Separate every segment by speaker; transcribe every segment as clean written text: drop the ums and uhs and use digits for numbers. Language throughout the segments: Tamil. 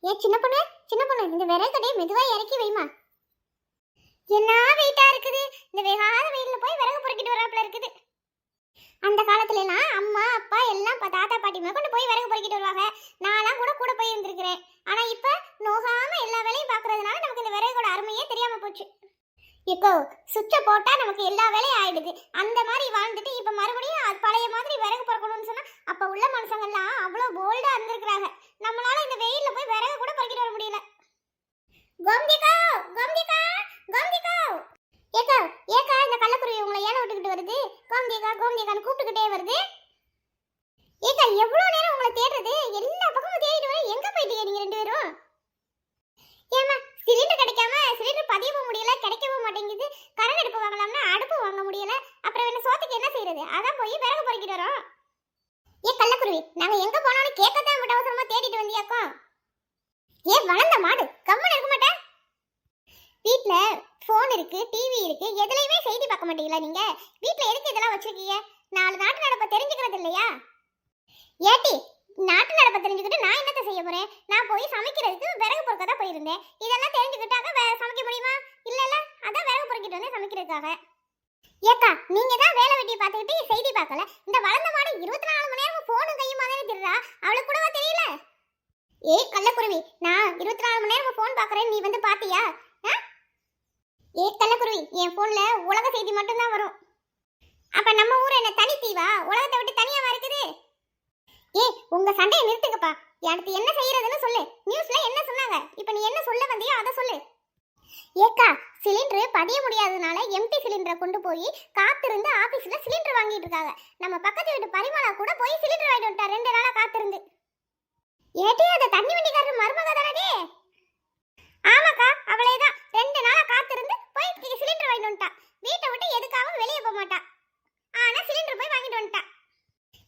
Speaker 1: ஏ சின்ன பொண்ணு, சின்ன பொண்ணு, இந்த விறகு கடையை மெதுவா இறக்கி வைமா. என்ன வெயிட்டா இருக்குது. இந்த வேகாத வெயில்ல போய் விறகு பொறுக்கிட்டு வராப்ல இருக்குது. அந்த காலத்துல எல்லாம் அம்மா அப்பா எல்லாம் தாத்தா பாட்டி கொண்டு போய் விறகு பொறுக்கிட்டு வருவாங்க. நான்லாம் கூட கூட போய் இருந்திருக்கிறேன். ஆனா இப்ப நோகாம எல்லா வேலையும் பாக்குறதுனால நமக்கு இந்த விறகோட அருமையே தெரியாம போச்சு. இப்போ சுவிட்சை போட்டா நமக்கு எல்லா வேலையும் ஆயிடுது. அந்த மாதிரி வாழ்ந்துட்டு இப்ப மறுபடியும் அது பழைய மாதிரி விறகு பொறுக்கணும்னு சொன்னா அப்ப உள்ள மனுஷங்கள்லாம் அவ்வளவு போல்டா இருந்திருக்கிறாங்க. நம்மளால இந்த வெயில்ல போய் விறகு கூட பொறுக்கிட்டு வர முடியல. கோம்திகா, கோம்திகா, கோம்திகா, ஏக்கா ஏக்கா, இந்த கள்ளக்குருவி உங்களை ஏன விட்டுக்கிட்டு வருது? கோம்திகா கோம்திகான்னு கூப்பிட்டுக்கிட்டே வருது. ஏக்கா எவ்வளவு நேரம் உங்களை தேடுறது? எல்லா பக்கமும் தேடிட்டு வர எங்க போயிட்டீங்க நீங்க ரெண்டு பேரும்? ஏமா சிலிண்டர் கிடைக்காம சிலிண்டர் பதியவும் முடியல, கிடைக்கவும் மாட்டேங்குது. கரண்ட் அடுப்பு வாங்கலாம்னா அடுப்பு வாங்க முடியல. அப்புறம் என்ன சோத்துக்கு என்ன செய்யறது? அதான் போய் விறகு பொறுக்கிட்டு வரோம். ஏ கள்ளக்குருவி, நாங்க எங்க போனாலும் கேட்கத்தான் விட்டு அவசரமா தேடிட்டு வந்தியாக்கா? ஏ வளர்ந்த மாடு, கம்மன் இருக்க மாட்டேன். வீட்ல போன் இருக்கு, டிவி இருக்கு, எதுலையுமே செய்தி பார்க்க மாட்டீங்களா நீங்க? வீட்ல எதுக்கு இதெல்லாம் வச்சிருக்கீங்க? 4 நாட்டு நடப்பை தெரிஞ்சுக்கிறது இல்லையா? ஏட்டி, நாட்டு நடப்பை தெரிஞ்சுக்கிட்டு நான் என்னத்த செய்ய போறேன்? நான் போய் சமைக்கிறதுக்கு விறகு பொறுக்க தான் போயிருந்தேன். இதெல்லாம் தெரிஞ்சுக்கிட்டாக்க சமைக்க முடியுமா? இல்லல்ல, அதான் விறகு பொறுக்கிட்டு வந்து சமைக்கிறதுக்காக. ஏக்கா நீங்க தான் வேலை வெட்டியை பார்த்துக்கிட்டு செய்தி பார்க்கல. இந்த வளர்ந்த மாடு 24 மணி நேரம் போனும் கையுமா தானே திருறா. அவளுக்கு கூடவா தெரியல? ஏய் கள்ளக்குருவி, நான் 24 மணி நேரம் போன் பார்க்கறேன், நீ வந்து பாத்தியா? ஏ கள்ளக்குருவி, என் போன்ல உலக செய்தி மட்டும் தான் வரும். அப்ப நம்ம ஊர் என்ன தனி தீவா? உலகத்தை விட்டு தனியாவா இருக்குது? ஏய் உங்க சண்டையை நிறுத்துங்கப்பா. அடுத்து என்ன செய்யறதுன்னு சொல்லு. நியூஸ்ல என்ன சொன்னாங்க? இப்ப நீ என்ன சொல்ல வந்தியோ அதை சொல்லு. ஏக்கா சிலிண்டர் பதிய முடியாததுனால எம்டி சிலிண்டரை கொண்டு போய் காத்திருந்து ஆபீஸ்ல சிலிண்டர் வாங்கிட்டு இருக்காங்க. நம்ம பக்கத்து வீட்டு பரிமளா கூட போய் சிலிண்டர் வாங்கிட்டு வந்துட்டா 2 நாளா காத்திருந்து. ஏட்டி அதை தண்ணி வண்டிக்காரர் மருமக தானே? ஆமாக்கா அவளேதான். 2 நாளா காத்திருந்து போய் சிலிண்டர் வாங்கிட்டு வந்துட்டா. வீட்டை விட்டு எதுக்காகவும் வெளியே போக மாட்டா. ஆனா சிலிண்டர் போய் வாங்கிட்டு வந்துட்டா.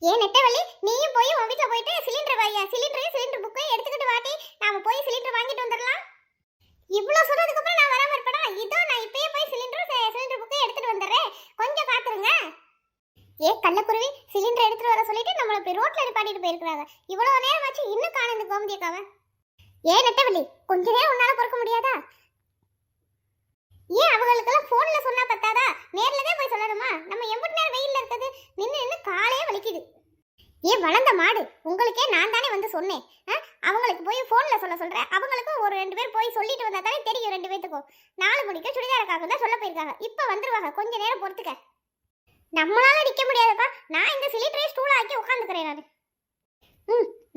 Speaker 1: ஏன் நெட்டவள்ளி, நீயும் போய் உன் வீட்டுல போயிட்டு சிலிண்டர் புக்கையும் எடுத்துக்கிட்டு வாட்டி, நாம போய் சிலிண்டர் வாங்கிட்டு வந்துடலாம். இவ்வளவு சொன்னதுக்கு அப்புறம் நான் வராம இருப்பேனா? இதோ நான் இப்பயே போய் சிலிண்டர் புக்கையும் எடுத்துட்டு வந்துடுறேன், கொஞ்சம் காத்துருங்க. ஏ கள்ளக்குருவி, சிலிண்டர் எடுத்துட்டு வர சொல்லிட்டு நம்மள போய் ரோட்ல நிப்பாட்டிட்டு போயிருக்காங்க. இவ்வளவு நேரம் ஆச்சு இன்னும் காணோம் இந்த கோமதியக்காவ. ஏன் நெட்டவள்ளி, கொஞ்ச நேரம் உன்னால பொறுக்க முடியாதா? ஏன் அவங்களுக்கெல்லாம் போன்ல சொன்னா பத்தாதா? நேர்ல தான் போய் சொல்லணுமா? நம்ம எம்பட்டு நேரம் வெயில்ல இருக்குது, நின்னு காலே வலிக்குது. ஏன் வளர்ந்த மாடு, உங்களுக்கே நான் தானே வந்து சொன்னேன். அவங்களுக்கு போய் போன்ல சொல்றேன். அவங்களுக்கும் ஒரு 2 பேர் போய் சொல்லிட்டு வந்தா தானே தெரியும் 2 பேத்துக்கும். 4 மணிக்கு சுடிதாரக்காக தான் சொல்ல போயிருக்காங்க. இப்ப வந்துருவாங்க, கொஞ்ச நேரம் பொறுத்துக்க. நம்மளால நிக்க முடியாதப்பா. நான் இந்த சிலிண்டரை ஸ்டூல் ஆக்கி உட்காந்துக்கிறேன் நான்.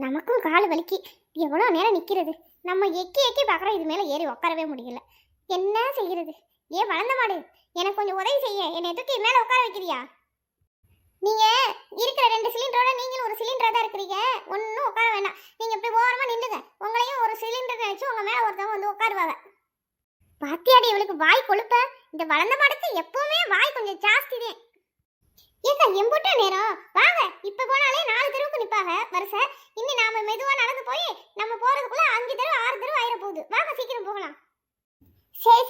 Speaker 1: நமக்கும் கால் வலிக்கு. எவ்வளவு நேரம் நிக்கிறது? நம்ம எக்கி பாக்குறோம், இது மேல ஏறி உட்காரவே முடியல. என்ன செய்யறது? ஏன் வளர்ந்த மாடு, எனக்கு கொஞ்சம் உதவி செய்ய. என்னை தூக்கி மேல உட்கார வைக்கிறியா? நீங்க இருக்கிற 2 சிலிண்டரோட நீங்களும் ஒரு சிலிண்டரா தான் இருக்கிறீங்க. ஒன்னும் உட்கார வேண்டாம். நீங்க இப்படி ஓரமா நின்னுங்க. உங்களையும் ஒரு சிலிண்டர் நினைச்சு உங்க மேல ஒருத்தவங்க வந்து உட்காருவாங்க. பாத்தியாடி இவளுக்கு வாய் கொழுப்ப. இந்த வளர்ந்த மாடுக்கு எப்பவுமே வாய் கொஞ்சம் ஜாஸ்தி தான். ஏக்கா எம்புட்ட நேரம் வாங்க. இப்ப போனாலே 4 தெருவுக்கு நிப்பாங்க வருஷ. இன்னும் நாம மெதுவா நடந்து போய் நம்ம போறதுக்குள்ள 5 தெரு 6 தெரு ஆயிர போகுது. வாங்க சீக்கிரம் போகலாம். சரி